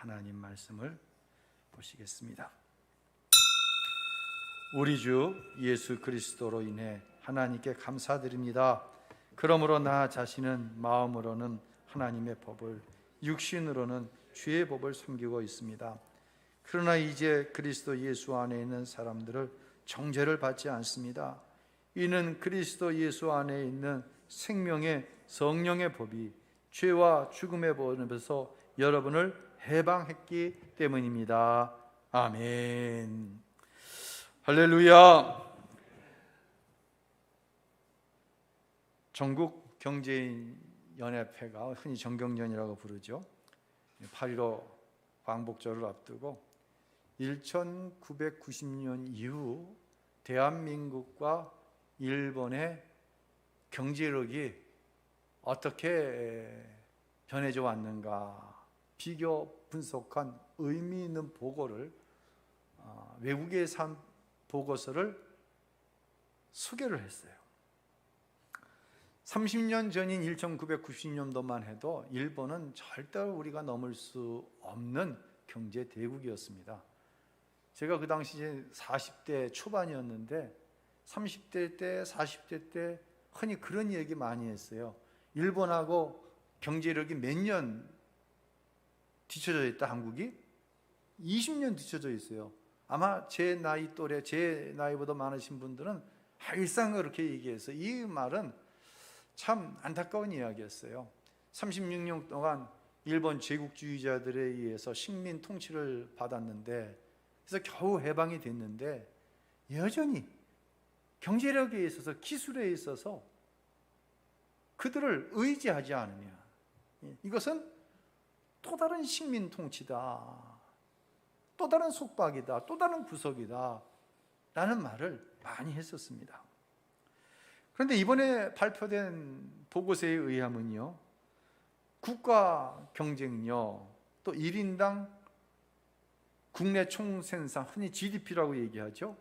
하나님 말씀을 보시겠습니다. 우리 주 예수 그리스도로 인해 하나님께 감사드립니다. 그러므로 나 자신은 마음으로는 하나님의 법을, 육신으로는 주의 법을 섬기고 있습니다. 그러나 이제 그리스도 예수 안에 있는 사람들을 정죄를 받지 않습니다. 이는 그리스도 예수 안에 있는 생명의 성령의 법이 죄와 죽음의 법에서 여러분을 해방했기 때문입니다. 아멘. 할렐루야. 전국 경제인 연합회가 흔히 정경련이라고 부르죠. 8.15 광복절을 앞두고 1990년 이후 대한민국과 일본의 경제력이 어떻게 변해져 왔는가 비교 분석한 의미 있는 보고를 외국에 산 보고서를 소개를 했어요. 30년 전인 1990년도만 해도 일본은 절대로 우리가 넘을 수 없는 경제 대국이었습니다. 제가 그 당시에 40대 초반이었는데 30대 때, 40대 때 흔히 그런 얘기 많이 했어요. 일본하고 경제력이 몇 년 뒤쳐져 있다, 한국이? 20년 뒤쳐져 있어요. 아마 제 나이 또래, 제 나이보다 많으신 분들은 일상 그렇게 얘기해서 이 말은 참 안타까운 이야기였어요. 36년 동안 일본 제국주의자들에 의해서 식민 통치를 받았는데, 그래서 겨우 해방이 됐는데 여전히 경제력에 있어서, 기술에 있어서 그들을 의지하지 않으냐, 이것은 또 다른 식민 통치다, 또 다른 속박이다, 또 다른 구속이다 라는 말을 많이 했었습니다. 그런데 이번에 발표된 보고서에 의하면요, 국가 경쟁력, 또 1인당 국내 총생산, 흔히 GDP라고 얘기하죠,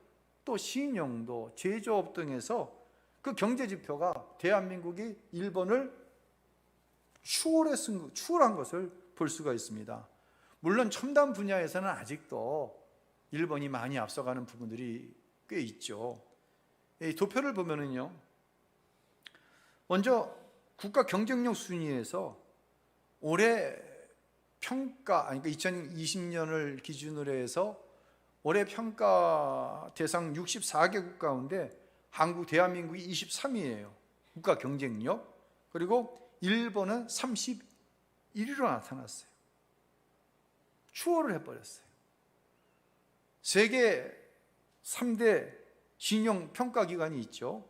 또 신용도, 제조업 등에서 그 경제 지표가 대한민국이 일본을 추월한 것을 볼 수가 있습니다. 물론 첨단 분야에서는 아직도 일본이 많이 앞서가는 부분들이 꽤 있죠. 이 도표를 보면은요, 먼저 국가 경쟁력 순위에서 올해 평가, 그러니까 2020년을 기준으로 해서 올해 평가 대상 64개국 가운데 한국, 대한민국이 23위예요. 국가 경쟁력. 그리고 일본은 31위로 나타났어요. 추월을 해버렸어요. 세계 3대 신용 평가 기관이 있죠.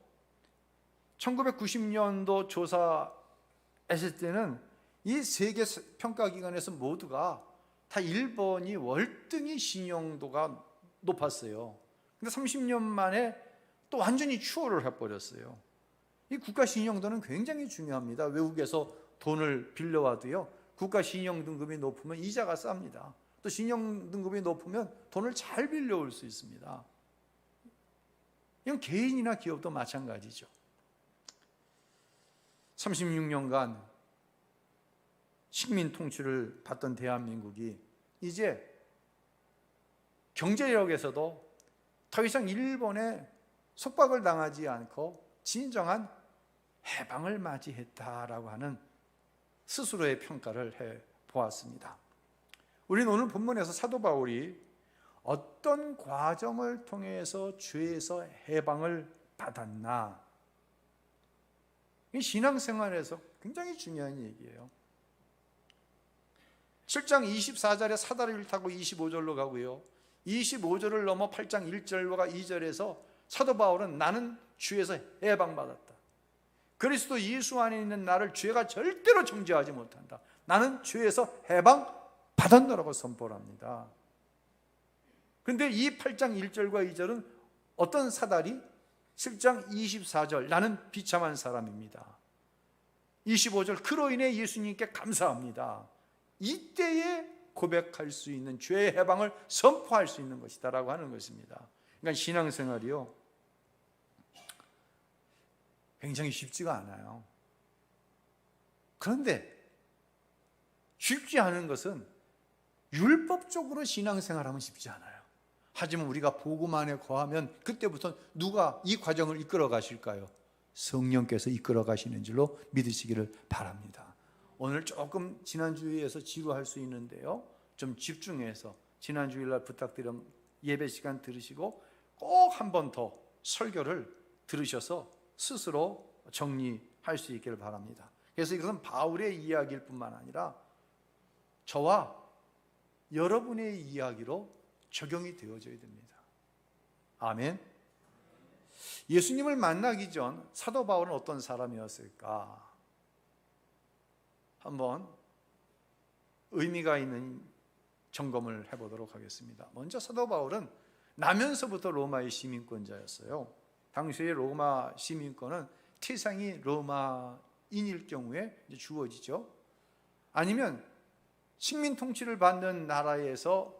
1990년도 조사했을 때는 이 세계 평가 기관에서 모두가 다 일본이 월등히 신용도가 높았어요. 근데 30년 만에 또 완전히 추월을 해버렸어요. 이 국가 신용도는 굉장히 중요합니다. 외국에서 돈을 빌려와도요, 국가 신용 등급이 높으면 이자가 쌉니다. 또 신용 등급이 높으면 돈을 잘 빌려올 수 있습니다. 이건 개인이나 기업도 마찬가지죠. 36년간 식민 통치를 받던 대한민국이 이제 경제력에서도 더 이상 일본의 속박을 당하지 않고 진정한 해방을 맞이했다라고 하는 스스로의 평가를 해 보았습니다. 우리는 오늘 본문에서 사도 바울이 어떤 과정을 통해서 죄에서 해방을 받았나, 이 신앙생활에서 굉장히 중요한 얘기예요. 7장 24절에 사다리를 타고 25절로 가고요, 25절을 넘어 8장 1절과 2절에서 사도 바울은 나는 죄에서 해방받았다, 그리스도 예수 안에 있는 나를 죄가 절대로 정죄하지 못한다, 나는 죄에서 해방받았노라고 선포를 합니다. 그런데 이 8장 1절과 2절은 어떤 사다리? 7장 24절 나는 비참한 사람입니다. 25절 그로 인해 예수님께 감사합니다. 이때에 고백할 수 있는 죄의 해방을 선포할 수 있는 것이다 라고 하는 것입니다. 그러니까 신앙생활이요, 굉장히 쉽지가 않아요. 그런데 쉽지 않은 것은 율법적으로 신앙생활하면 쉽지 않아요. 하지만 우리가 복음 안에 거하면 그때부터 누가 이 과정을 이끌어 가실까요? 성령께서 이끌어 가시는 줄로 믿으시기를 바랍니다. 오늘 조금 지난주에서 지루할 수 있는데요, 좀 집중해서 지난주일날 부탁드린 예배 시간 들으시고 꼭 한 번 더 설교를 들으셔서 스스로 정리할 수 있기를 바랍니다. 그래서 이것은 바울의 이야기일 뿐만 아니라 저와 여러분의 이야기로 적용이 되어져야 됩니다. 아멘. 예수님을 만나기 전 사도 바울은 어떤 사람이었을까? 한번 의미가 있는 점검을 해보도록 하겠습니다. 먼저 사도 바울은 나면서부터 로마의 시민권자였어요. 당시의 로마 시민권은 태상이 로마인일 경우에 주어지죠. 아니면 식민 통치를 받는 나라에서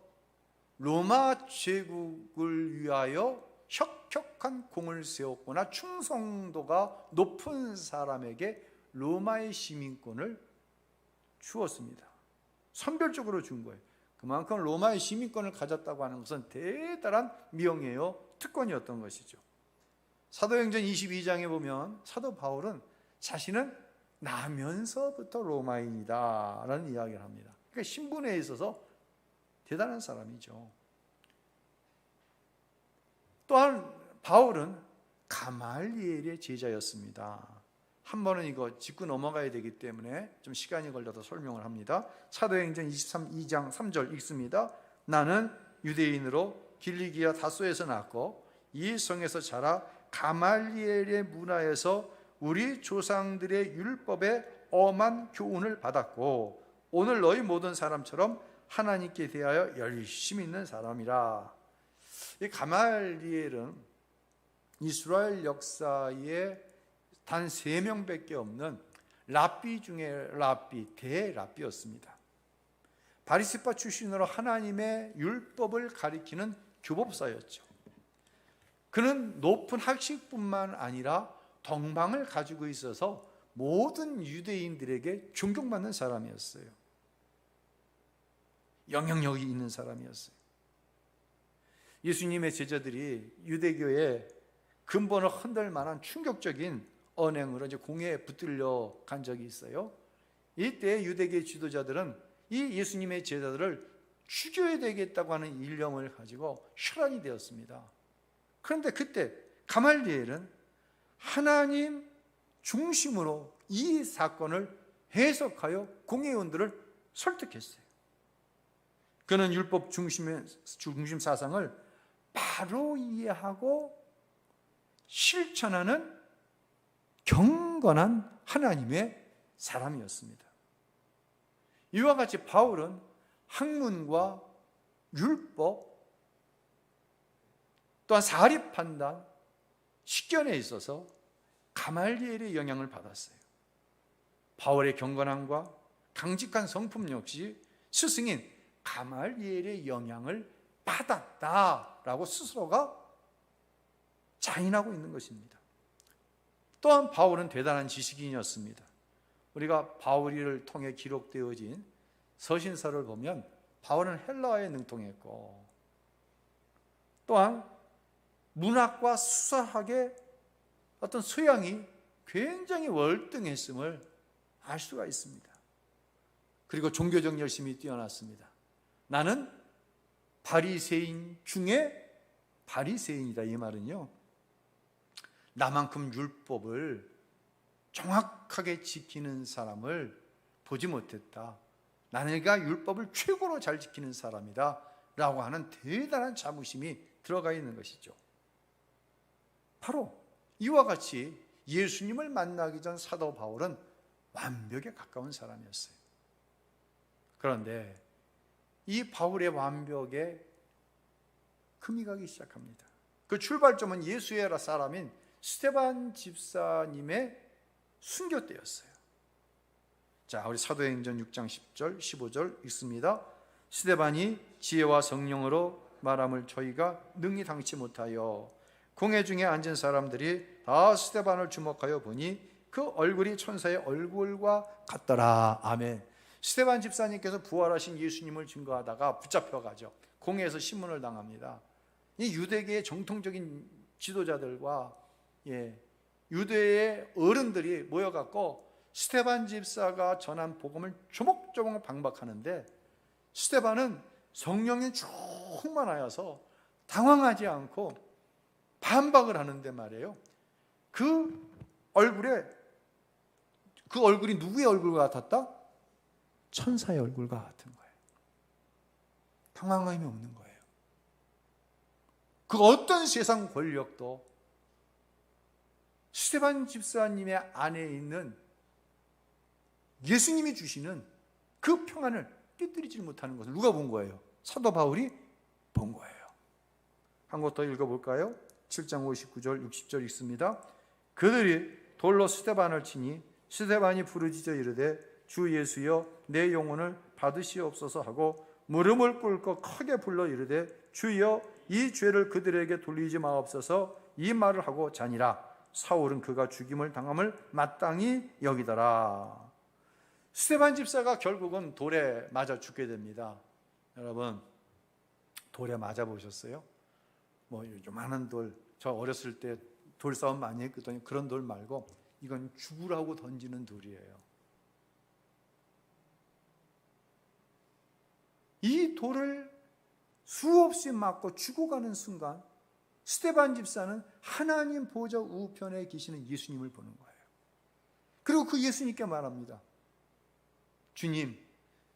로마 제국을 위하여 혁혁한 공을 세웠거나 충성도가 높은 사람에게 로마의 시민권을 주었습니다. 선별적으로 준 거예요. 그만큼 로마의 시민권을 가졌다고 하는 것은 대단한 명예요, 특권이었던 것이죠. 사도행전 22장에 보면 사도 바울은 자신은 나면서부터 로마인이다 라는 이야기를 합니다. 그러니까 신분에 있어서 대단한 사람이죠. 또한 바울은 가말리엘의 제자였습니다. 한 번은 이거 짚고 넘어가야 되기 때문에 좀 시간이 걸려서 설명을 합니다. 사도행전 22장 3절 읽습니다. 나는 유대인으로 길리기아 다소에서 났고 이 성에서 자라 가말리엘의 문화에서 우리 조상들의 율법에 엄한 교훈을 받았고 오늘 너희 모든 사람처럼 하나님께 대하여 열심히 있는 사람이라. 이 가말리엘은 이스라엘 역사에 단 3명밖에 없는 랍비 중에 랍비, 대랍비였습니다. 바리새파 출신으로 하나님의 율법을 가리키는 교법사였죠. 그는 높은 학식뿐만 아니라 덕망을 가지고 있어서 모든 유대인들에게 존경받는 사람이었어요. 영향력이 있는 사람이었어요. 예수님의 제자들이 유대교의 근본을 흔들 만한 충격적인 언행으로 이제 공회에 붙들려 간 적이 있어요. 이때 유대계 지도자들은 이 예수님의 제자들을 죽여야 되겠다고 하는 일념을 가지고 혈안이 되었습니다. 그런데 그때 가말리엘은 하나님 중심으로 이 사건을 해석하여 공회의원들을 설득했어요. 그는 율법 중심 사상을 바로 이해하고 실천하는 경건한 하나님의 사람이었습니다. 이와 같이 바울은 학문과 율법 또한 사리 판단, 식견에 있어서 가말리엘의 영향을 받았어요. 바울의 경건함과 강직한 성품 역시 스승인 가말리엘의 영향을 받았다라고 스스로가 자인하고 있는 것입니다. 또한 바울은 대단한 지식인이었습니다. 우리가 바울을 통해 기록되어진 서신서를 보면 바울은 헬라어에 능통했고 또한 문학과 수사학의 어떤 소양이 굉장히 월등했음을 알 수가 있습니다. 그리고 종교적 열심이 뛰어났습니다. 나는 바리새인 중에 바리새인이다. 이 말은요, 나만큼 율법을 정확하게 지키는 사람을 보지 못했다. 내가 율법을 최고로 잘 지키는 사람이다 라고 하는 대단한 자부심이 들어가 있는 것이죠. 바로 이와 같이 예수님을 만나기 전 사도 바울은 완벽에 가까운 사람이었어요. 그런데 이 바울의 완벽에 금이 가기 시작합니다. 그 출발점은 예수의 사람인 스데반 집사님의 순교 때였어요. 자, 우리 사도행전 6장 10절 15절 읽습니다. 스데반이 지혜와 성령으로 말함을 저희가 능히 당치 못하여 공회 중에 앉은 사람들이 다 스데반을 주목하여 보니 그 얼굴이 천사의 얼굴과 같더라. 아멘. 스데반 집사님께서 부활하신 예수님을 증거하다가 붙잡혀가죠. 공회에서 신문을 당합니다. 이 유대계의 정통적인 지도자들과 유대의 어른들이 모여갖고 스데반 집사가 전한 복음을 조목조목 방박하는데, 스데반은 성령이 충만하여서 당황하지 않고 반박을 하는데 말이에요. 그 얼굴이 누구의 얼굴 같았다? 천사의 얼굴과 같은 거예요. 당황함이 없는 거예요. 그 어떤 세상 권력도 스데반 집사님의 안에 있는 예수님이 주시는 그 평안을 깨뜨리지 못하는 것을 누가 본 거예요? 사도 바울이 본 거예요. 한 것 더 읽어볼까요? 7장 59절 60절 읽습니다. 그들이 돌로 스데반을 치니 스데반이 부르짖어 이르되 주 예수여 내 영혼을 받으시옵소서 하고 무릎을 꿇고 크게 불러 이르되 주여 이 죄를 그들에게 돌리지 마옵소서 이 말을 하고 자니라. 사울은 그가 죽임을 당함을 마땅히 여기더라. 스데반 집사가 결국은 돌에 맞아 죽게 됩니다. 여러분, 돌에 맞아 보셨어요? 요만한 돌, 저 어렸을 때 돌싸움 많이 했거든요. 그런 돌 말고 이건 죽으라고 던지는 돌이에요. 이 돌을 수없이 맞고 죽어가는 순간 스데반 집사는 하나님 보좌 우편에 계시는 예수님을 보는 거예요. 그리고 그 예수님께 말합니다. 주님,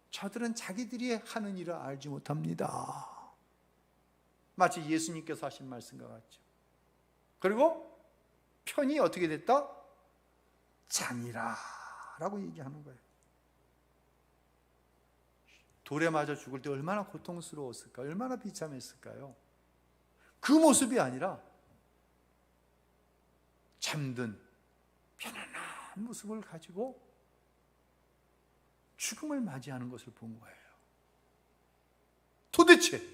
저들은 자기들이 하는 일을 알지 못합니다. 마치 예수님께서 하신 말씀과 같죠. 그리고 편이 어떻게 됐다? 자니라 라고 얘기하는 거예요. 돌에 맞아 죽을 때 얼마나 고통스러웠을까, 얼마나 비참했을까요? 그 모습이 아니라 잠든 편안한 모습을 가지고 죽음을 맞이하는 것을 본 거예요. 도대체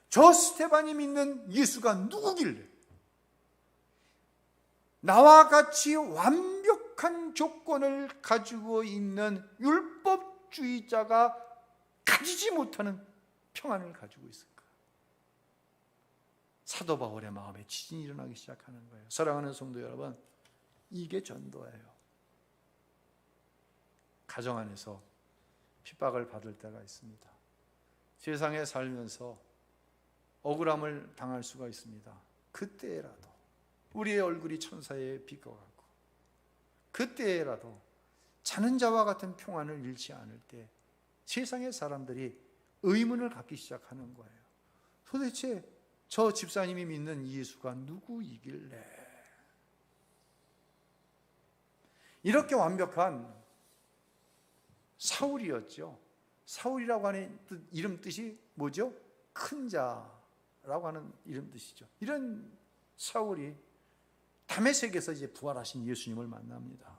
저 스데반이 믿는 예수가 누구길래 나와 같이 완벽한 조건을 가지고 있는 율법주의자가 가지지 못하는 평안을 가지고 있을까? 사도 바울의 마음에 지진이 일어나기 시작하는 거예요. 사랑하는 성도 여러분, 이게 전도예요. 가정 안에서 핍박을 받을 때가 있습니다. 세상에 살면서 억울함을 당할 수가 있습니다. 그때라도 우리의 얼굴이 천사의 빛과 같고, 그때라도 자는 자와 같은 평안을 잃지 않을 때 세상의 사람들이 의문을 갖기 시작하는 거예요. 도대체 저 집사님이 믿는 예수가 누구이길래 이렇게 완벽한 사울이었죠. 사울이라고 하는 이름 뜻이 뭐죠? 큰 자라고 하는 이름 뜻이죠. 이런 사울이 다메섹에서 이제 부활하신 예수님을 만납니다.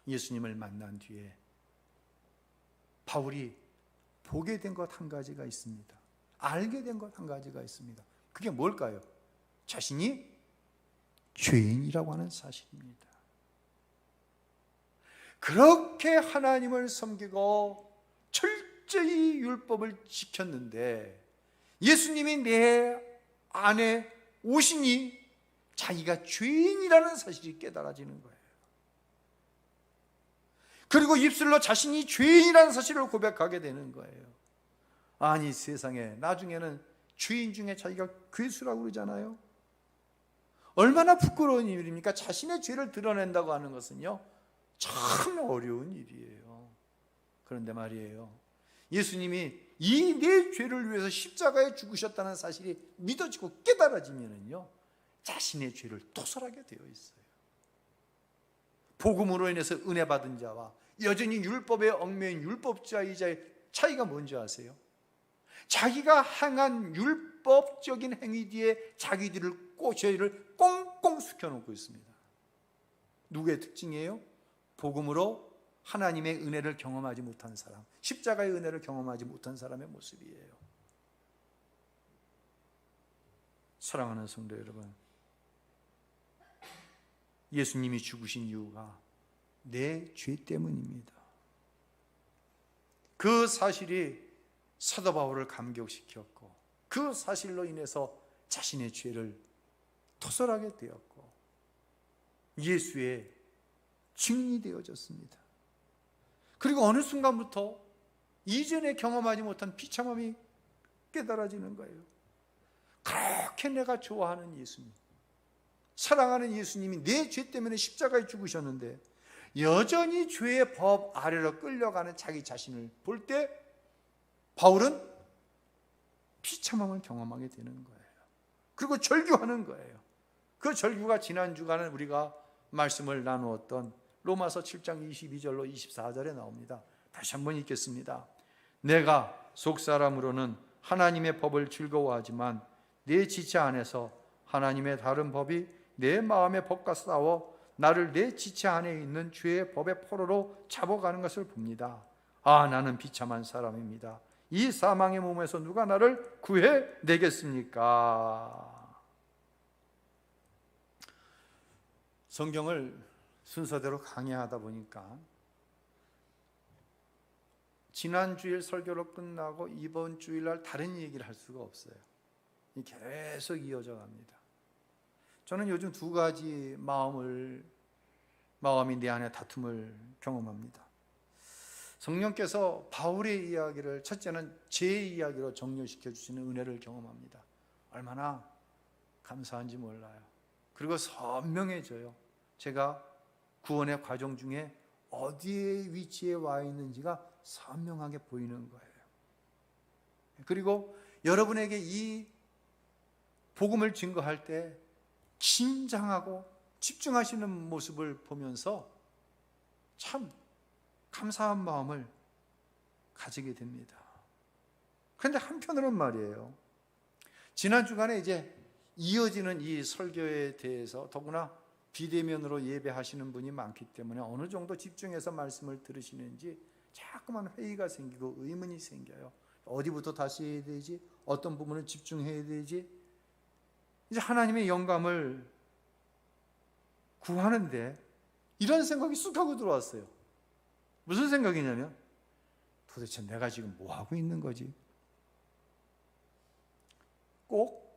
예수님을 만난 뒤에 바울이 보게 된 것 한 가지가 있습니다. 알게 된 것 한 가지가 있습니다. 그게 뭘까요? 자신이 죄인이라고 하는 사실입니다. 그렇게 하나님을 섬기고 철저히 율법을 지켰는데 예수님이 내 안에 오시니 자기가 죄인이라는 사실이 깨달아지는 거예요. 그리고 입술로 자신이 죄인이라는 사실을 고백하게 되는 거예요. 아니 세상에, 나중에는 죄인 중에 자기가 괴수라고 그러잖아요. 얼마나 부끄러운 일입니까? 자신의 죄를 드러낸다고 하는 것은요, 참 어려운 일이에요. 그런데 말이에요, 예수님이 이 내 죄를 위해서 십자가에 죽으셨다는 사실이 믿어지고 깨달아지면은요, 자신의 죄를 토설하게 되어 있어요. 복음으로 인해서 은혜 받은 자와 여전히 율법에 얽매인 율법자이자의 차이가 뭔지 아세요? 자기가 행한 율법적인 행위 뒤에 자기들을 죄를 꽁꽁 숙여놓고 있습니다. 누구의 특징이에요? 복음으로 하나님의 은혜를 경험하지 못한 사람, 십자가의 은혜를 경험하지 못한 사람의 모습이에요. 사랑하는 성도 여러분, 예수님이 죽으신 이유가 내 죄 때문입니다. 그 사실이 사도 바울을 감격시켰고 그 사실로 인해서 자신의 죄를 토설하게 되었고 예수의 증인이 되어졌습니다. 그리고 어느 순간부터 이전에 경험하지 못한 비참함이 깨달아지는 거예요. 그렇게 내가 좋아하는 예수님, 사랑하는 예수님이 내 죄 때문에 십자가에 죽으셨는데 여전히 죄의 법 아래로 끌려가는 자기 자신을 볼 때 바울은 비참함을 경험하게 되는 거예요. 그리고 절규하는 거예요. 그 절규가 지난 주간에 우리가 말씀을 나누었던 로마서 7장 22절로 24절에 나옵니다. 다시 한번 읽겠습니다. 내가 속사람으로는 하나님의 법을 즐거워하지만 내 지체 안에서 하나님의 다른 법이 내 마음의 법과 싸워 나를 내 지체 안에 있는 죄의 법의 포로로 잡아가는 것을 봅니다. 아, 나는 비참한 사람입니다. 이 사망의 몸에서 누가 나를 구해내겠습니까? 성경을 순서대로 강의하다 보니까 지난 주일 설교로 끝나고 이번 주일날 다른 얘기를 할 수가 없어요. 계속 이어져 갑니다. 저는 요즘 두 가지 마음이 내 안에 다툼을 경험합니다. 성령께서 바울의 이야기를 첫째는 제 이야기로 정렬시켜 주시는 은혜를 경험합니다. 얼마나 감사한지 몰라요. 그리고 선명해져요. 제가 구원의 과정 중에 어디에 위치에 와 있는지가 선명하게 보이는 거예요. 그리고 여러분에게 이 복음을 증거할 때 긴장하고 집중하시는 모습을 보면서 참 감사한 마음을 가지게 됩니다. 그런데 한편으로는 말이에요, 지난 주간에 이제 이어지는 이 설교에 대해서 더구나 비대면으로 예배하시는 분이 많기 때문에 어느 정도 집중해서 말씀을 들으시는지 자꾸만 회의가 생기고 의문이 생겨요. 어디부터 다시 해야 되지? 어떤 부분을 집중해야 되지? 이제 하나님의 영감을 구하는데 이런 생각이 쑥 하고 들어왔어요. 무슨 생각이냐면 도대체 내가 지금 뭐 하고 있는 거지? 꼭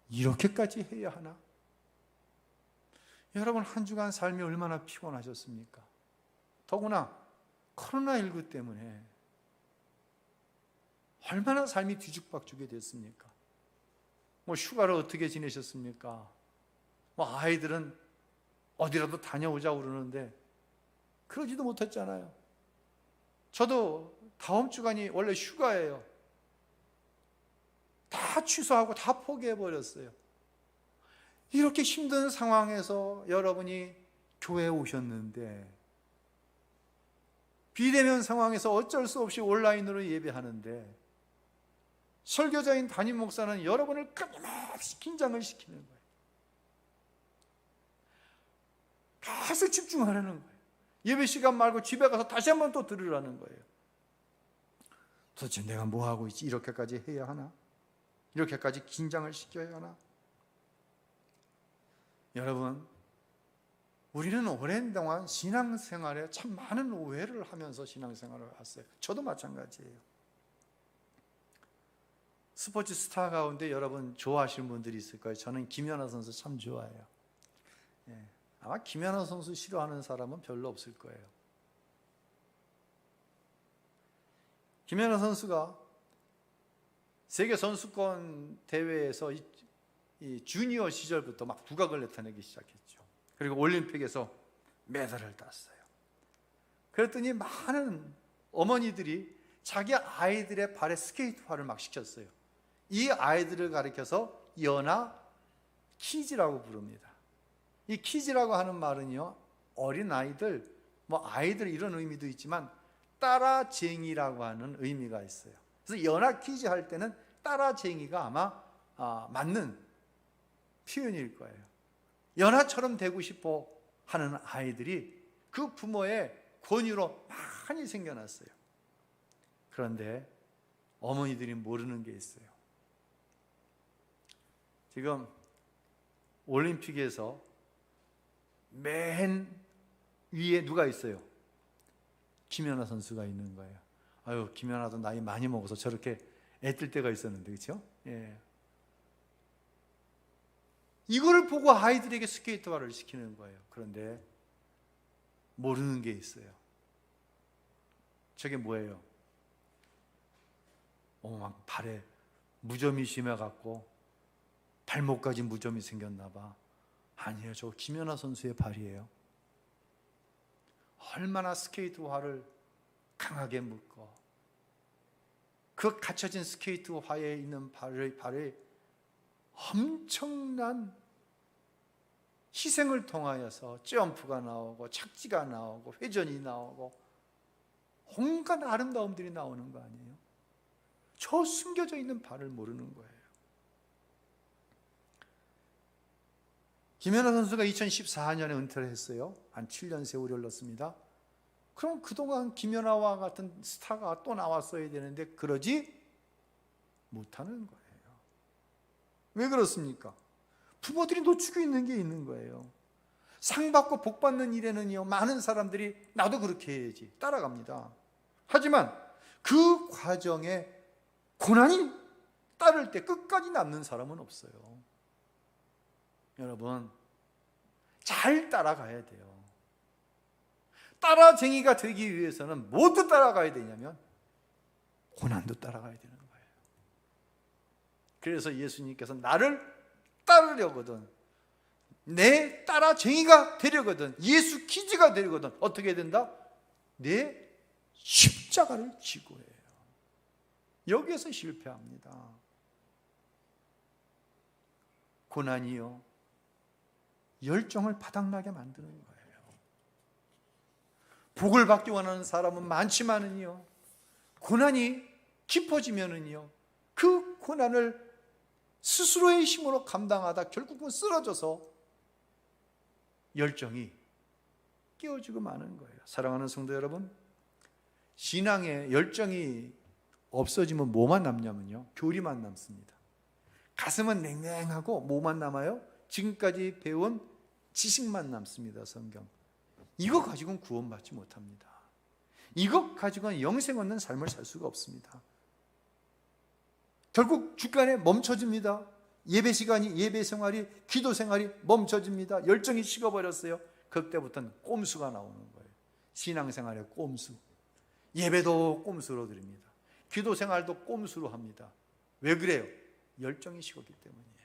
이렇게까지 해야 하나? 여러분, 한 주간 삶이 얼마나 피곤하셨습니까? 더구나 코로나19 때문에 얼마나 삶이 뒤죽박죽이 됐습니까? 뭐 휴가를 어떻게 지내셨습니까? 뭐 아이들은 어디라도 다녀오자고 그러는데 그러지도 못했잖아요. 저도 다음 주간이 원래 휴가예요. 다 취소하고 다 포기해버렸어요. 이렇게 힘든 상황에서 여러분이 교회에 오셨는데 비대면 상황에서 어쩔 수 없이 온라인으로 예배하는데 설교자인 담임 목사는 여러분을 끊임없이 긴장을 시키는 거예요. 계속 집중하라는 거예요. 예배 시간 말고 집에 가서 다시 한번 또 들으라는 거예요. 도대체 내가 뭐 하고 있지? 이렇게까지 해야 하나? 이렇게까지 긴장을 시켜야 하나? 여러분, 우리는 오랜 동안 신앙생활에 참 많은 오해를 하면서 신앙생활을 했어요. 저도 마찬가지예요. 스포츠 스타 가운데 여러분 좋아하시는 분들이 있을 거예요. 저는 김연아 선수 참 좋아해요. 아마 김연아 선수 싫어하는 사람은 별로 없을 거예요. 김연아 선수가 세계 선수권 대회에서 이 주니어 시절부터 막 두각을 나타내기 시작했죠. 그리고 올림픽에서 메달을 땄어요. 그랬더니 많은 어머니들이 자기 아이들의 발에 스케이트화를 막 시켰어요. 이 아이들을 가리켜서 연하 키즈라고 부릅니다. 이 키즈라고 하는 말은요, 어린 아이들, 뭐 아이들 이런 의미도 있지만 따라쟁이라고 하는 의미가 있어요. 그래서 연하 키즈 할 때는 따라쟁이가 아마 맞는 표현일 거예요. 연하처럼 되고 싶어 하는 아이들이 그 부모의 권유로 많이 생겨났어요. 그런데 어머니들이 모르는 게 있어요. 지금 올림픽에서 맨 위에 누가 있어요? 김연아 선수가 있는 거예요. 아유, 김연아도 나이 많이 먹어서 저렇게 애뜰 때가 있었는데, 그렇죠? 예. 이거를 보고 아이들에게 스케이트화를 시키는 거예요. 그런데 모르는 게 있어요. 저게 뭐예요? 막 발에 무좀이 심해갖고 발목까지 무좀이 생겼나 봐. 아니에요. 저 김연아 선수의 발이에요. 얼마나 스케이트화를 강하게 묶어. 그 갇혀진 스케이트화에 있는 발에 엄청난 희생을 통하여서 점프가 나오고 착지가 나오고 회전이 나오고 온갖 아름다움들이 나오는 거 아니에요? 저 숨겨져 있는 발을 모르는 거예요. 김연아 선수가 2014년에 은퇴를 했어요. 한 7년 세월이 흘렀습니다. 그럼 그동안 김연아와 같은 스타가 또 나왔어야 되는데 그러지 못하는 거예요. 왜 그렇습니까? 부모들이 놓치고 있는 게 있는 거예요. 상 받고 복 받는 일에는요, 많은 사람들이 나도 그렇게 해야지 따라갑니다. 하지만 그 과정에 고난이 따를 때 끝까지 남는 사람은 없어요. 여러분, 잘 따라가야 돼요. 따라쟁이가 되기 위해서는 뭐도 따라가야 되냐면 고난도 따라가야 되는 거예요. 그래서 예수님께서 나를 따르려거든, 내 따라쟁이가 되려거든, 예수 기지가 되려거든 어떻게 해야 된다? 내 십자가를 지고 해요. 여기에서 실패합니다. 고난이요, 열정을 바닥나게 만드는 거예요. 복을 받기 원하는 사람은 많지만은요, 고난이 깊어지면은요, 그 고난을 스스로의 힘으로 감당하다 결국은 쓰러져서 열정이 깨어지고 마는 거예요. 사랑하는 성도 여러분, 신앙에 열정이 없어지면 뭐만 남냐면요, 교리만 남습니다. 가슴은 냉랭하고 뭐만 남아요? 지금까지 배운 지식만 남습니다. 성경. 이거 가지고는 구원받지 못합니다. 이것 가지고는 영생 얻는 삶을 살 수가 없습니다. 결국 중간에 멈춰집니다. 예배 시간이, 예배 생활이, 기도 생활이 멈춰집니다. 열정이 식어버렸어요. 그때부터는 꼼수가 나오는 거예요. 신앙생활의 꼼수. 예배도 꼼수로 드립니다. 기도 생활도 꼼수로 합니다. 왜 그래요? 열정이 식었기 때문이에요.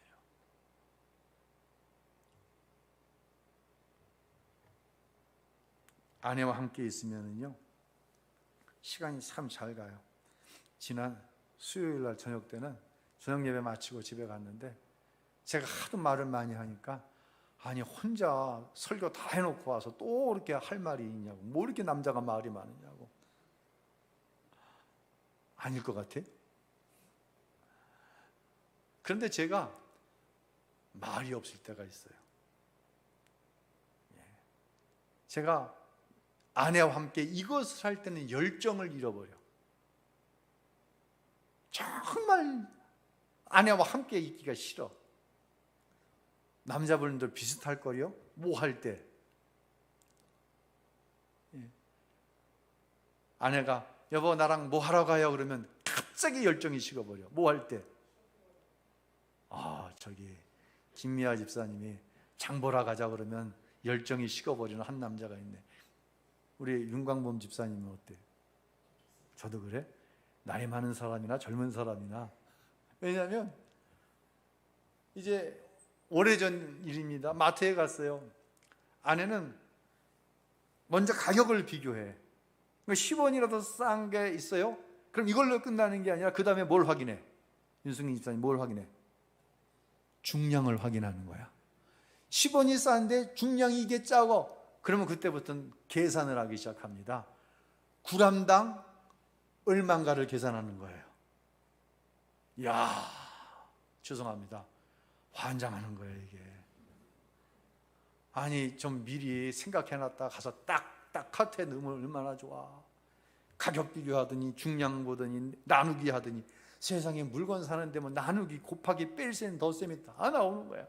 아내와 함께 있으면요, 시간이 참 잘 가요. 지난 수요일 날 저녁 때는 저녁 예배 마치고 집에 갔는데 제가 하도 말을 많이 하니까, 아니 혼자 설교 다 해놓고 와서 또 이렇게 할 말이 있냐고, 뭐 이렇게 남자가 말이 많으냐고. 아닐 것 같아? 그런데 제가 말이 없을 때가 있어요. 제가 아내와 함께 이것을 할 때는 열정을 잃어버려. 정말 아내와 함께 있기가 싫어. 남자분들 비슷할 거요? 뭐 할 때? 아내가 여보 나랑 뭐 하러 가요? 그러면 갑자기 열정이 식어버려. 뭐 할 때? 저기 김미아 집사님이 장 보러 가자 그러면 열정이 식어버리는 한 남자가 있네. 우리 윤광범 집사님은 어때? 저도 그래? 나이 많은 사람이나 젊은 사람이나. 왜냐하면 이제 오래전 일입니다. 마트에 갔어요. 아내는 먼저 가격을 비교해. 10원이라도 싼 게 있어요? 그럼 이걸로 끝나는 게 아니라 그 다음에 뭘 확인해? 윤승희 집사님 뭘 확인해? 중량을 확인하는 거야. 10원이 싼데 중량이 이게 작아. 그러면 그때부터는 계산을 하기 시작합니다. g당 얼마인가를 계산하는 거예요. 이야, 죄송합니다. 환장하는 거예요, 이게. 아니, 좀 미리 생각해놨다 가서 딱 카트에 넣으면 얼마나 좋아. 가격 비교하더니 중량 보더니 나누기 하더니 세상에 물건 사는 데면 나누기 곱하기 뺄셈 덧셈이 다 나오는 거야.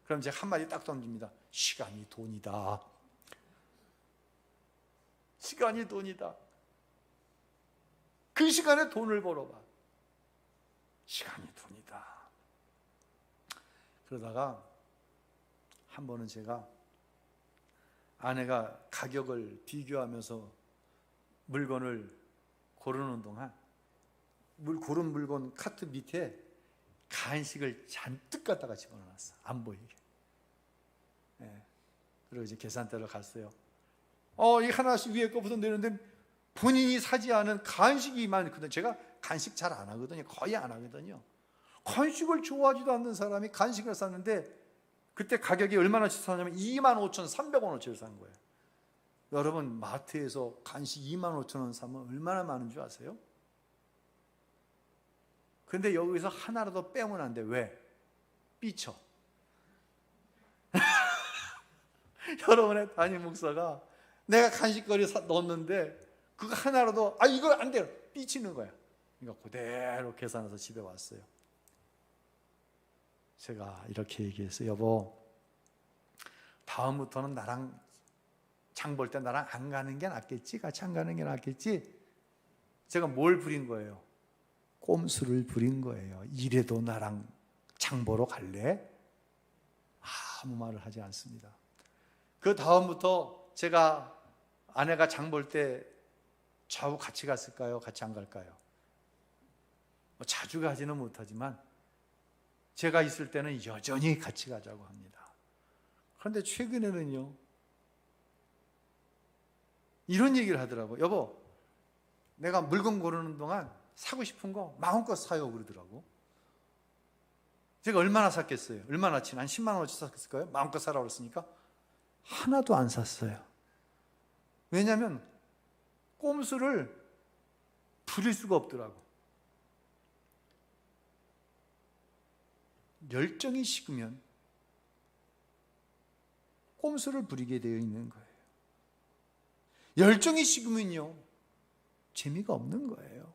그럼 제가 한마디 딱 던집니다. 시간이 돈이다. 시간이 돈이다. 그 시간에 돈을 벌어봐. 시간이 돈이다. 그러다가 한 번은 제가 아내가 가격을 비교하면서 물건을 고르는 동안 고른 물건 카트 밑에 간식을 잔뜩 갖다가 집어넣었어. 안 보이게. 그리고 이제 계산대로 갔어요. 이 하나씩 위에 거부터 내는데 본인이 사지 않은 간식이 많거든요. 제가 간식 잘 안 하거든요. 거의 안 하거든요. 간식을 좋아하지도 않는 사람이 간식을 샀는데 그때 가격이 얼마나치 샀냐면 25,300원어치를 산 거예요. 여러분 마트에서 간식 25,000원 사면 얼마나 많은 줄 아세요? 근데 여기서 하나라도 빼면 안 돼. 왜? 삐쳐. 여러분의 담임 목사가 내가 간식거리 넣었는데 그거 하나라도 이거 안 돼요. 삐치는 거야. 그러니까 그대로 계산해서 집에 왔어요. 제가 이렇게 얘기했어요. 여보, 다음부터는 나랑 장 볼 때 나랑 안 가는 게 낫겠지? 같이 안 가는 게 낫겠지? 제가 뭘 부린 거예요? 꼼수를 부린 거예요. 이래도 나랑 장 보러 갈래? 아무 말을 하지 않습니다. 그 다음부터 제가 아내가 장 볼 때 저하고 같이 갔을까요? 같이 안 갈까요? 자주 가지는 못하지만 제가 있을 때는 여전히 같이 가자고 합니다. 그런데 최근에는요, 이런 얘기를 하더라고요. 여보, 내가 물건 고르는 동안 사고 싶은 거 마음껏 사요 그러더라고. 제가 얼마나 샀겠어요? 얼마나치? 한 10만 원어치 샀을까요? 마음껏 사라고 그랬으니까 하나도 안 샀어요. 왜냐하면 꼼수를 부릴 수가 없더라고. 열정이 식으면 꼼수를 부리게 되어 있는 거예요. 열정이 식으면요, 재미가 없는 거예요.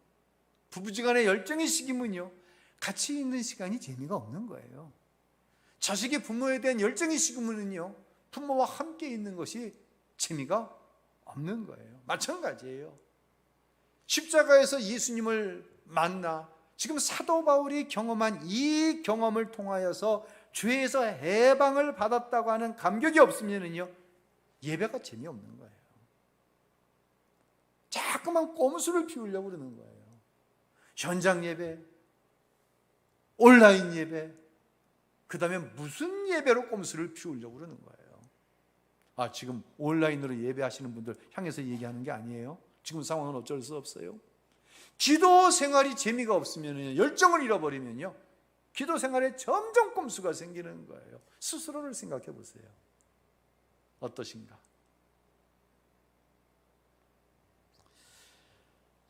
부부지간에 열정이 식으면요, 같이 있는 시간이 재미가 없는 거예요. 자식이 부모에 대한 열정이 식으면요, 부모와 함께 있는 것이 재미가 없는 거예요. 마찬가지예요. 십자가에서 예수님을 만나 지금 사도 바울이 경험한 이 경험을 통하여서 죄에서 해방을 받았다고 하는 감격이 없으면요, 예배가 재미없는 거예요. 자꾸만 꼼수를 피우려고 그러는 거예요. 현장 예배, 온라인 예배, 그 다음에 무슨 예배로 꼼수를 피우려고 그러는 거예요. 지금 온라인으로 예배하시는 분들 향해서 얘기하는 게 아니에요. 지금 상황은 어쩔 수 없어요. 기도 생활이 재미가 없으면, 열정을 잃어버리면요, 기도 생활에 점점 꼼수가 생기는 거예요. 스스로를 생각해 보세요. 어떠신가?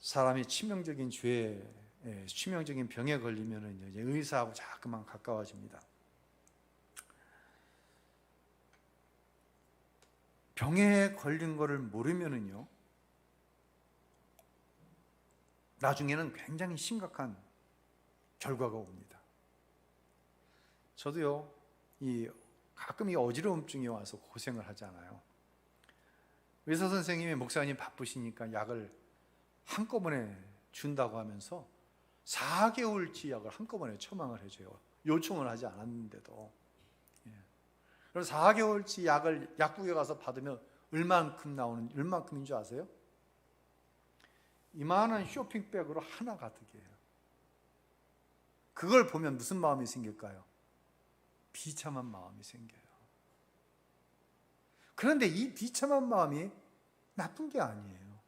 사람이 치명적인 죄에, 치명적인 병에 걸리면 이제 의사하고 자꾸만 가까워집니다. 병에 걸린 거를 모르면은요, 나중에는 굉장히 심각한 결과가 옵니다. 저도요, 가끔 이 어지러움증이 와서 고생을 하잖아요. 의사 선생님이 목사님 바쁘시니까 약을 한꺼번에 준다고 하면서 4개월치 약을 한꺼번에 처방을 해줘요. 요청을 하지 않았는데도. 그래서 4개월치 약을 약국에 가서 받으면 얼만큼인 줄 아세요? 이만한 쇼핑백으로 하나 가득이에요. 그걸 보면 무슨 마음이 생길까요? 비참한 마음이 생겨요. 그런데 이 비참한 마음이 나쁜 게 아니에요.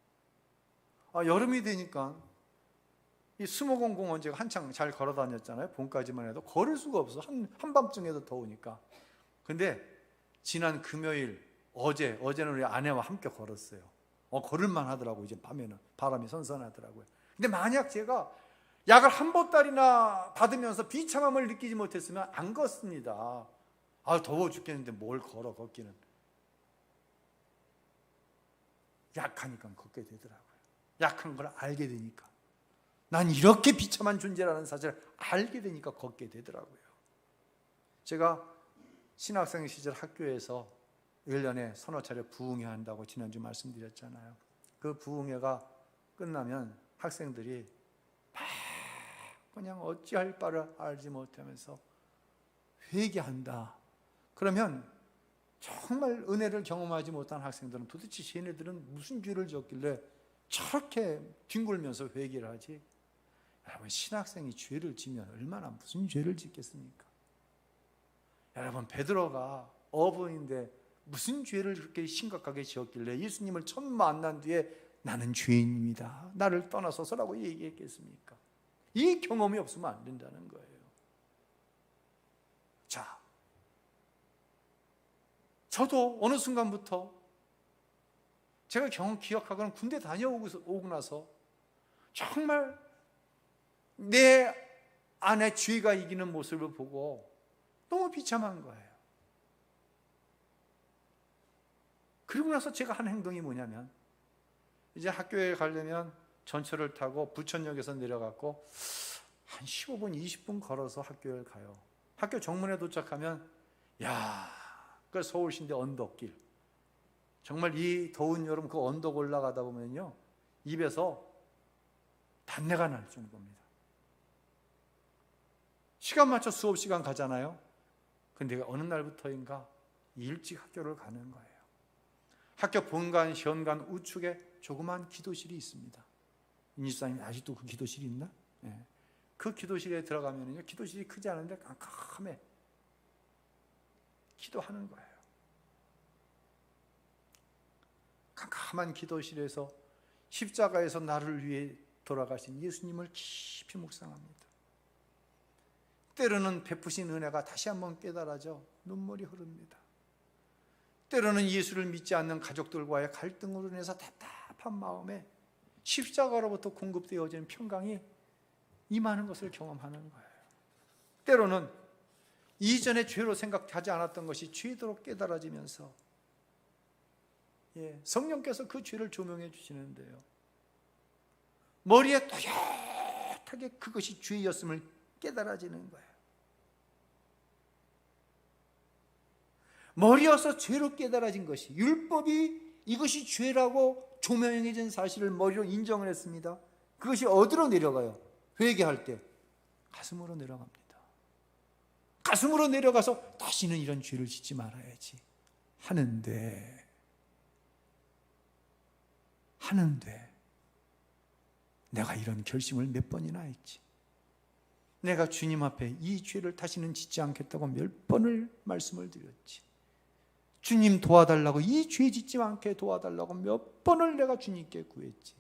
여름이 되니까 이 수목원 공원 제가 한창 잘 걸어 다녔잖아요. 봄까지만 해도 걸을 수가 없어. 한밤중에도 더우니까. 근데 지난 금요일, 어제는 우리 아내와 함께 걸었어요. 걸을만 하더라고요. 이제 밤에는 바람이 선선하더라고요. 근데 만약 제가 약을 한 보따리나 받으면서 비참함을 느끼지 못했으면 안 걷습니다. 더워 죽겠는데 뭘 걸어, 걷기는. 약하니까 걷게 되더라고요. 약한 걸 알게 되니까, 난 이렇게 비참한 존재라는 사실을 알게 되니까 걷게 되더라고요. 제가 신학생 시절 학교에서 1년에 서너 차례 부흥회 한다고 지난주 말씀드렸잖아요. 그 부흥회가 끝나면 학생들이 막 그냥 어찌할 바를 알지 못하면서 회개한다. 그러면 정말 은혜를 경험하지 못한 학생들은 도대체 쟤네들은 무슨 죄를 졌길래 저렇게 뒹굴면서 회개를 하지? 여러분, 신학생이 죄를 지면 얼마나 무슨 죄를 짓겠습니까? 여러분, 베드로가 어부인데 무슨 죄를 그렇게 심각하게 지었길래 예수님을 처음 만난 뒤에 나는 죄인입니다, 나를 떠나소서라고 얘기했겠습니까? 이 경험이 없으면 안 된다는 거예요. 자, 저도 어느 순간부터 제가 기억하고는 군대 다녀오고 나서 정말 내 안에 죄가 이기는 모습을 보고 너무 비참한 거예요. 그리고 나서 제가 한 행동이 뭐냐면, 이제 학교에 가려면 전철을 타고 부천역에서 내려갖고 한 15분, 20분 걸어서 학교에 가요. 학교 정문에 도착하면 그 서울시인데 언덕길, 정말 이 더운 여름 그 언덕 올라가다 보면요 입에서 단내가 날 정도입니다. 시간 맞춰 수업 시간 가잖아요. 근데 어느 날부터인가 일찍 학교를 가는 거예요. 학교 본관, 현관 우측에 조그만 기도실이 있습니다. 인지사님 아직도 그 기도실이 있나? 네. 그 기도실에 들어가면요, 기도실이 크지 않은데 깜깜해. 기도하는 거예요. 깜깜한 기도실에서 십자가에서 나를 위해 돌아가신 예수님을 깊이 묵상합니다. 때로는 베푸신 은혜가 다시 한번 깨달아져 눈물이 흐릅니다. 때로는 예수를 믿지 않는 가족들과의 갈등으로 인해서 답답한 마음에 십자가로부터 공급되어지는 평강이 임하는 것을 경험하는 거예요. 때로는 이전에 죄로 생각하지 않았던 것이 죄로 깨달아지면서 성령께서 그 죄를 조명해 주시는데요, 머리에 또렷하게 그것이 죄였음을 깨달아지는 거예요. 머리여서 죄로 깨달아진 것이, 율법이 이것이 죄라고 조명해진 사실을 머리로 인정을 했습니다. 그것이 어디로 내려가요? 회개할 때 가슴으로 내려갑니다. 가슴으로 내려가서 다시는 이런 죄를 짓지 말아야지 하는데 내가 이런 결심을 몇 번이나 했지. 내가 주님 앞에 이 죄를 다시는 짓지 않겠다고 몇 번을 말씀을 드렸지. 주님 도와달라고, 이 죄 짓지 않게 도와달라고 몇 번을 내가 주님께 구했지.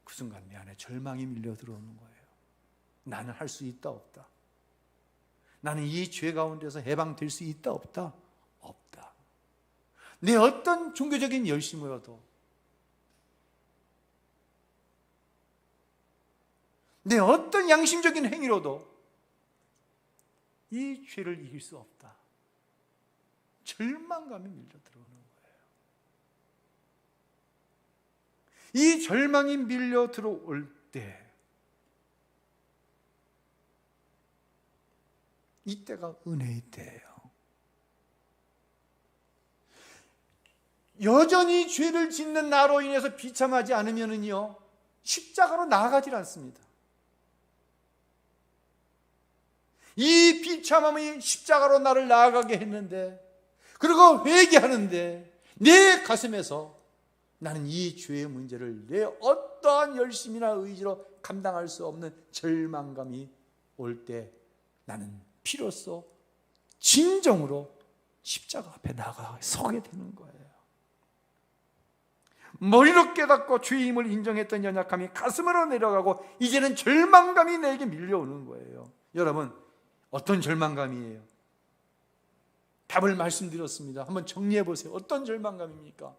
그 순간 내 안에 절망이 밀려 들어오는 거예요. 나는 할 수 있다 없다? 나는 이 죄 가운데서 해방될 수 있다 없다? 없다. 내 어떤 종교적인 열심으로도, 내 어떤 양심적인 행위로도 이 죄를 이길 수 없다. 절망감이 밀려 들어오는 거예요. 이 절망이 밀려 들어올 때, 이때가 은혜의 때예요. 여전히 죄를 짓는 나로 인해서 비참하지 않으면요 십자가로 나아가질 않습니다. 이 비참함이 십자가로 나를 나아가게 했는데, 그리고 회개하는데 내 가슴에서 나는 이 죄의 문제를 내 어떠한 열심이나 의지로 감당할 수 없는 절망감이 올 때 나는 비로소 진정으로 십자가 앞에 나가 서게 되는 거예요. 머리로 깨닫고 죄임을 인정했던 연약함이 가슴으로 내려가고 이제는 절망감이 내게 밀려오는 거예요. 여러분, 어떤 절망감이에요? 답을 말씀드렸습니다. 한번 정리해 보세요. 어떤 절망감입니까?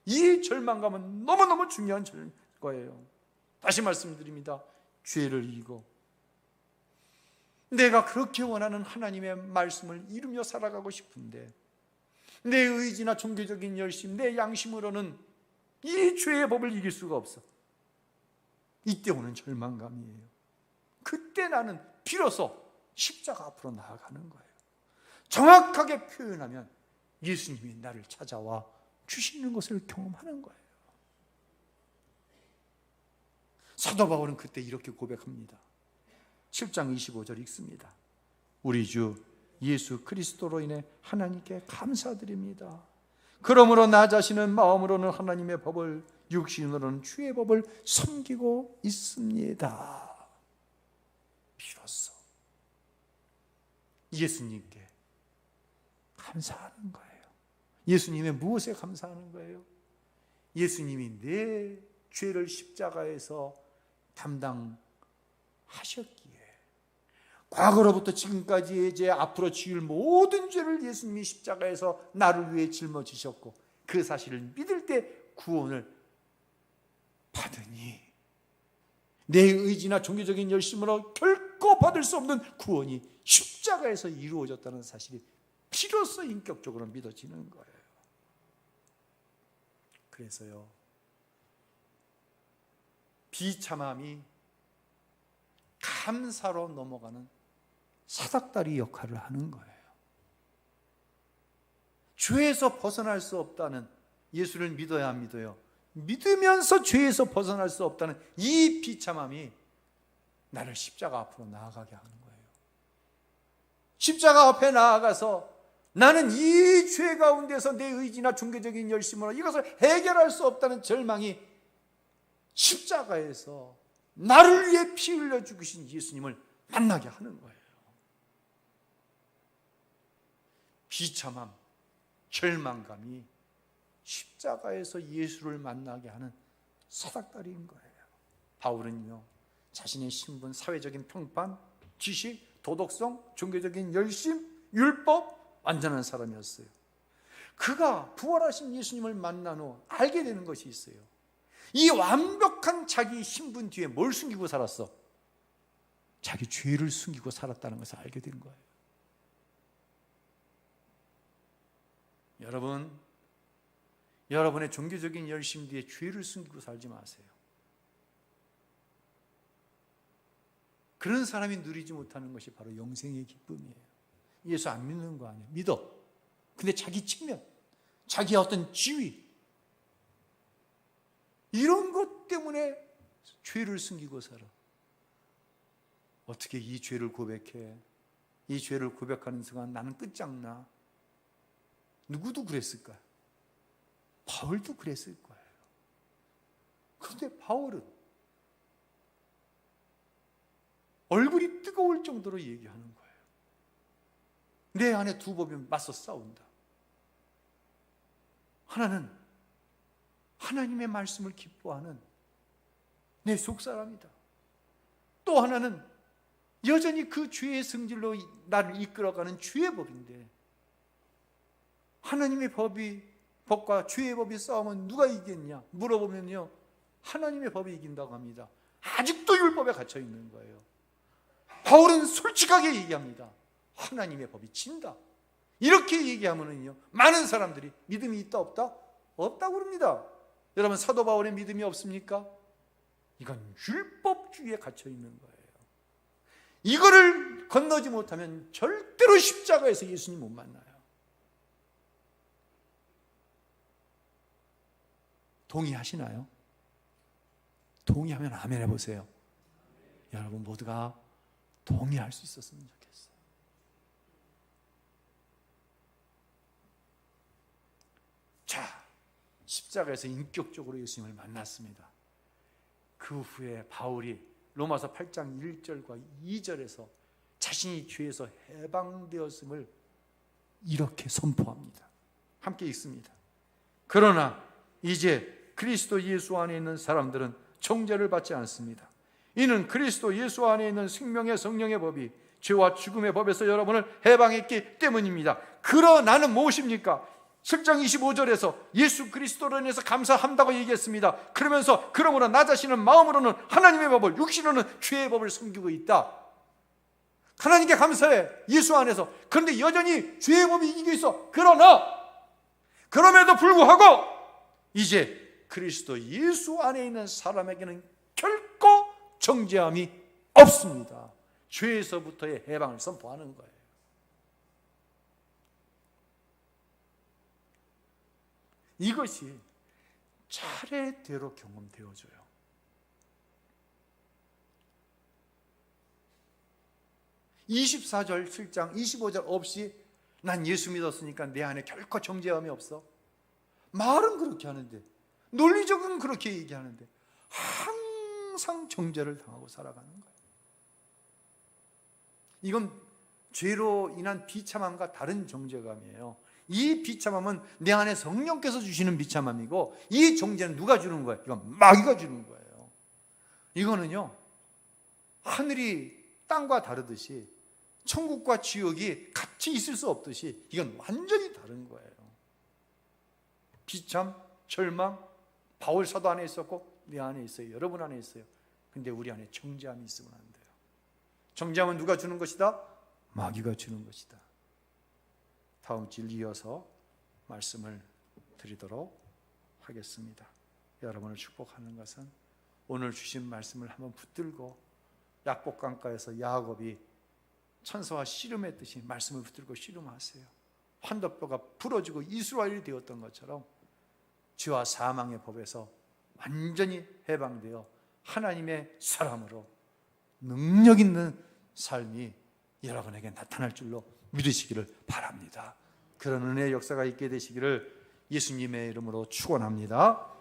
이 절망감은 너무너무 중요한 거예요. 다시 말씀드립니다. 죄를 이기고 내가 그렇게 원하는 하나님의 말씀을 이루며 살아가고 싶은데 내 의지나 종교적인 열심, 내 양심으로는 이 죄의 법을 이길 수가 없어. 이때 오는 절망감이에요. 그때 나는 비로소 십자가 앞으로 나아가는 거예요. 정확하게 표현하면 예수님이 나를 찾아와 주시는 것을 경험하는 거예요. 사도 바울은 그때 이렇게 고백합니다. 7장 25절 읽습니다. 우리 주 예수 그리스도로 인해 하나님께 감사드립니다. 그러므로 나 자신은 마음으로는 하나님의 법을, 육신으로는 주의 법을 섬기고 있습니다. 비로소 예수님께 감사하는 거예요. 예수님의 무엇에 감사하는 거예요? 예수님이 내 죄를 십자가에서 담당하셨기에, 과거로부터 지금까지의 죄, 앞으로 지을 모든 죄를 예수님이 십자가에서 나를 위해 짊어지셨고, 그 사실을 믿을 때 구원을 받으니 내 의지나 종교적인 열심으로 결코 받을 수 없는 구원이 십자가에서 이루어졌다는 사실이 비로소 인격적으로 믿어지는 거예요. 그래서요, 비참함이 감사로 넘어가는 사닥다리 역할을 하는 거예요. 죄에서 벗어날 수 없다는, 예수를 믿어야 안 믿어요? 믿으면서 죄에서 벗어날 수 없다는 이 비참함이 나를 십자가 앞으로 나아가게 하는 거예요. 십자가 앞에 나아가서 나는 이 죄 가운데서 내 의지나 종교적인 열심으로 이것을 해결할 수 없다는 절망이 십자가에서 나를 위해 피 흘려 죽으신 예수님을 만나게 하는 거예요. 비참함, 절망감이 십자가에서 예수를 만나게 하는 사닥다리인 거예요. 바울은요, 자신의 신분, 사회적인 평판, 지식, 도덕성, 종교적인 열심, 율법, 완전한 사람이었어요. 그가 부활하신 예수님을 만난 후 알게 되는 것이 있어요. 이 완벽한 자기 신분 뒤에 뭘 숨기고 살았어? 자기 죄를 숨기고 살았다는 것을 알게 된 거예요. 여러분, 여러분의 종교적인 열심 뒤에 죄를 숨기고 살지 마세요. 그런 사람이 누리지 못하는 것이 바로 영생의 기쁨이에요. 예수 안 믿는 거 아니에요. 믿어. 근데 자기 측면, 자기의 어떤 지위, 이런 것 때문에 죄를 숨기고 살아. 어떻게 이 죄를 고백해? 이 죄를 고백하는 순간 나는 끝장나. 누구도 그랬을까요? 바울도 그랬을 거예요. 그런데 바울은 얼굴이 뜨거울 정도로 얘기하는 거예요. 내 안에 두 법이 맞서 싸운다. 하나는 하나님의 말씀을 기뻐하는 내 속사람이다. 또 하나는 여전히 그 죄의 성질로 나를 이끌어가는 죄의 법인데, 하나님의 법과 죄의 법이 싸우면 누가 이기겠냐 물어보면요, 하나님의 법이 이긴다고 합니다. 아직도 율법에 갇혀 있는 거예요. 바울은 솔직하게 얘기합니다. 하나님의 법이 진다. 이렇게 얘기하면은요, 많은 사람들이 믿음이 있다 없다? 없다고 그럽니다. 여러분, 사도 바울의 믿음이 없습니까? 이건 율법주의에 갇혀 있는 거예요. 이거를 건너지 못하면 절대로 십자가에서 예수님 못 만나요. 동의하시나요? 동의하면 아멘 해보세요. 여러분 모두가 동의할 수 있었으면 좋겠어요. 자, 십자가에서 인격적으로 예수님을 만났습니다. 그 후에 바울이 로마서 8장 1절과 2절에서 자신이 죄에서 해방되었음을 이렇게 선포합니다. 함께 읽습니다. 그러나 이제 그리스도 예수 안에 있는 사람들은 정죄를 받지 않습니다. 이는 그리스도 예수 안에 있는 생명의 성령의 법이 죄와 죽음의 법에서 여러분을 해방했기 때문입니다. 그러나는 무엇입니까? 10장 25절에서 예수 그리스도로 인해서 감사한다고 얘기했습니다. 그러면서 그러므로 나 자신은 마음으로는 하나님의 법을, 육신으로는 죄의 법을 섬기고 있다. 하나님께 감사해, 예수 안에서. 그런데 여전히 죄의 법이 이기고 있어. 그럼에도 불구하고 이제 그리스도 예수 안에 있는 사람에게는 결코 정죄함이 없습니다. 죄에서부터의 해방을 선포하는 거예요. 이것이 차례대로 경험되어져요. 24절 7장 25절 없이 난 예수 믿었으니까 내 안에 결코 정죄함이 없어. 말은 그렇게 하는데, 논리적으로는 그렇게 얘기하는데 항상 정죄를 당하고 살아가는 거예요. 이건 죄로 인한 비참함과 다른 정죄감이에요. 이 비참함은 내 안에 성령께서 주시는 비참함이고, 이 정죄는 누가 주는 거예요? 이건 마귀가 주는 거예요. 이거는요, 하늘이 땅과 다르듯이 천국과 지옥이 같이 있을 수 없듯이 이건 완전히 다른 거예요. 비참, 절망, 바울 사도 안에 있었고 내 안에 있어요. 여러분 안에 있어요. 근데 우리 안에 정죄함이 있으면 안 돼요. 정죄함은 누가 주는 것이다? 마귀가 주는 것이다. 다음 주일 이어서 말씀을 드리도록 하겠습니다. 여러분을 축복하는 것은 오늘 주신 말씀을 한번 붙들고, 약복강가에서 야곱이 천사와 씨름했듯이 말씀을 붙들고 씨름하세요. 환도뼈가 부러지고 이스라엘이 되었던 것처럼 죄와 사망의 법에서 완전히 해방되어 하나님의 사람으로 능력 있는 삶이 여러분에게 나타날 줄로 믿으시기를 바랍니다. 그런 은혜의 역사가 있게 되시기를 예수님의 이름으로 축원합니다.